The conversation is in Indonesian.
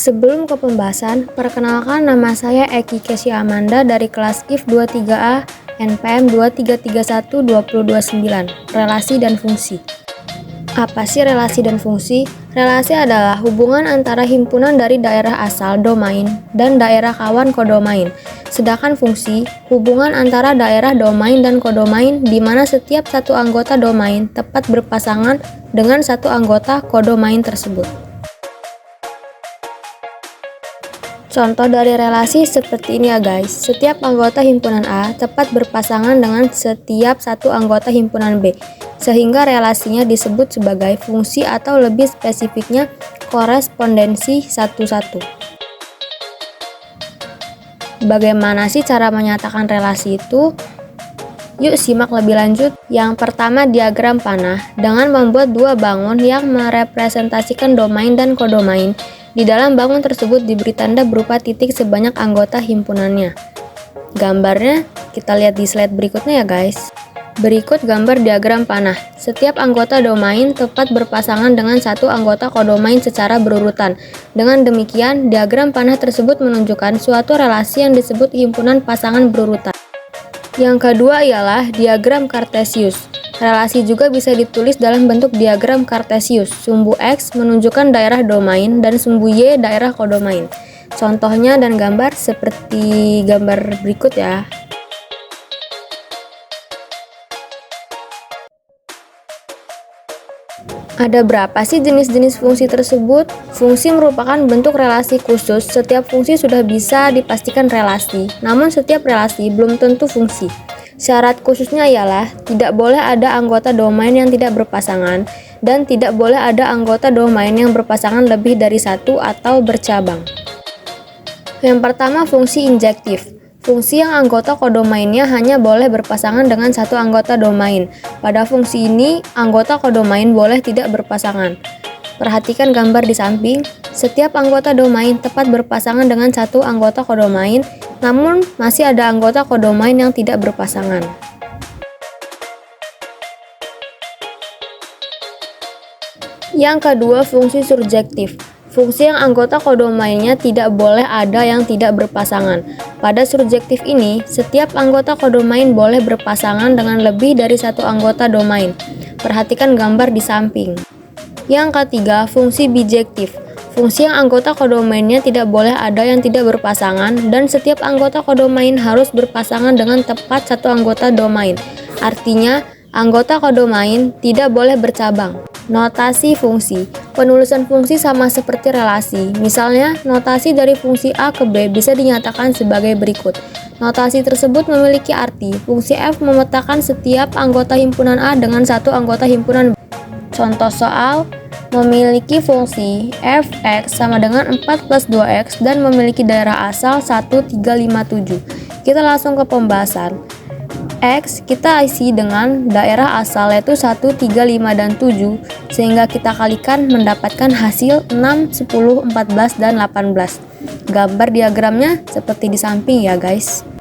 Sebelum ke pembahasan, perkenalkan nama saya Eki Kesia Amanda dari kelas IF 23A NPM 2331229, Relasi dan Fungsi. Apa sih relasi dan fungsi? Relasi adalah hubungan antara himpunan dari daerah asal domain dan daerah kawan kodomain. Sedangkan fungsi, hubungan antara daerah domain dan kodomain di mana setiap satu anggota domain tepat berpasangan dengan satu anggota kodomain tersebut. Contoh dari relasi seperti ini ya guys, setiap anggota himpunan A tepat berpasangan dengan setiap satu anggota himpunan B, sehingga relasinya disebut sebagai fungsi atau lebih spesifiknya korespondensi satu-satu. Bagaimana sih cara menyatakan relasi itu? Yuk simak lebih lanjut. Yang pertama, diagram panah dengan membuat dua bangun yang merepresentasikan domain dan kodomain. Di dalam bangun tersebut diberi tanda berupa titik sebanyak anggota himpunannya. Gambarnya kita lihat di slide berikutnya ya guys. Berikut gambar diagram panah. Setiap anggota domain tepat berpasangan dengan satu anggota kodomain secara berurutan. Dengan demikian, diagram panah tersebut menunjukkan suatu relasi yang disebut himpunan pasangan berurutan. Yang kedua ialah diagram Cartesius. Relasi juga bisa ditulis dalam bentuk diagram Cartesius. Sumbu X menunjukkan daerah domain dan sumbu Y daerah kodomain. Contohnya dan gambar seperti gambar berikut ya. Ada berapa sih jenis-jenis fungsi tersebut? Fungsi merupakan bentuk relasi khusus. Setiap fungsi sudah bisa dipastikan relasi, namun setiap relasi belum tentu fungsi. Syarat khususnya ialah tidak boleh ada anggota domain yang tidak berpasangan dan tidak boleh ada anggota domain yang berpasangan lebih dari satu atau bercabang. Yang pertama, fungsi injektif. Fungsi yang anggota kodomainnya hanya boleh berpasangan dengan satu anggota domain. Pada fungsi ini, anggota kodomain boleh tidak berpasangan. Perhatikan gambar di samping. Setiap anggota domain tepat berpasangan dengan satu anggota kodomain, namun masih ada anggota kodomain yang tidak berpasangan. Yang kedua, fungsi surjektif. Fungsi yang anggota kodomainnya tidak boleh ada yang tidak berpasangan. Pada surjektif ini, setiap anggota kodomain boleh berpasangan dengan lebih dari satu anggota domain. Perhatikan gambar di samping. Yang ketiga, fungsi bijektif. Fungsi yang anggota kodomainnya tidak boleh ada yang tidak berpasangan dan setiap anggota kodomain harus berpasangan dengan tepat satu anggota domain. Artinya, anggota kodomain tidak boleh bercabang. Notasi fungsi. Penulisan fungsi sama seperti relasi. Misalnya, notasi dari fungsi A ke B bisa dinyatakan sebagai berikut. Notasi tersebut memiliki arti. Fungsi F memetakan setiap anggota himpunan A dengan satu anggota himpunan B. Contoh soal, memiliki fungsi f(x) sama dengan 4 plus 2x dan memiliki daerah asal 1, 3, 5, 7. Kita langsung ke pembahasan. X kita isi dengan daerah asal yaitu 1, 3, 5, dan 7, sehingga kita kalikan mendapatkan hasil 6, 10, 14, dan 18. Gambar diagramnya seperti di samping ya guys.